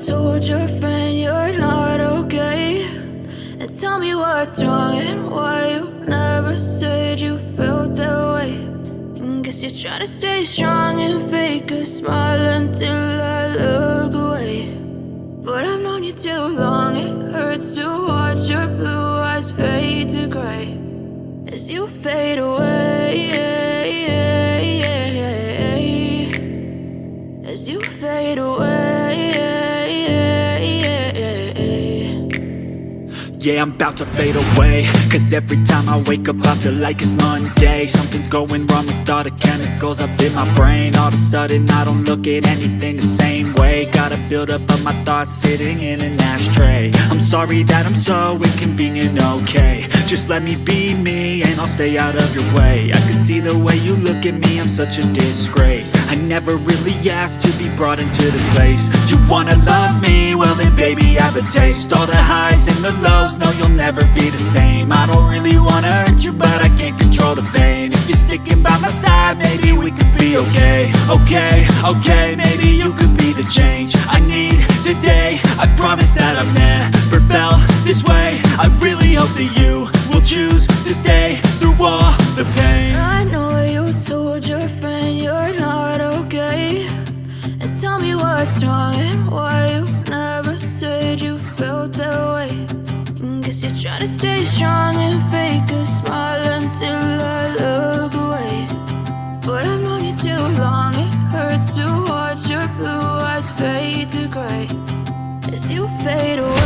told your friend you're not okay, and tell me what's wrong and why you never said you felt that way. And guess you're trying to stay strong and fake a smile until I look away. But I've known you too long, it hurts to watch your blue eyes fade to gray as you fade away, as you fade away. Yeah, I'm about to fade away, cause every time I wake up I feel like it's Monday. Something's going wrong with all the chemicals up in my brain. All of a sudden I don't look at anything the same way. Gotta build up of my thoughts sitting in an ashtray. I'm sorry that I'm so inconvenient, okay. Just let me be me and I'll stay out of your way. I can see the way you look at me, I'm such a disgrace. I never really asked to be brought into this place. You wanna love me? Well then baby have a taste. All the highs and the lows, no you'll never be the same. I don't really wanna hurt you but I can't control the pain. If you're sticking by my side maybe we could be okay. Okay, maybe you could be the change I need today. I promise that I've never felt this way. I really hope that you will choose to stay through all the pain. I know you told your friend you're not okay, and tell me what's wrong and why you never said you felt that way. And guess you're trying to stay strong and fake a smile until I look away. But I've known you too long, it hurts to watch your blue eyes fade to gray as you fade away.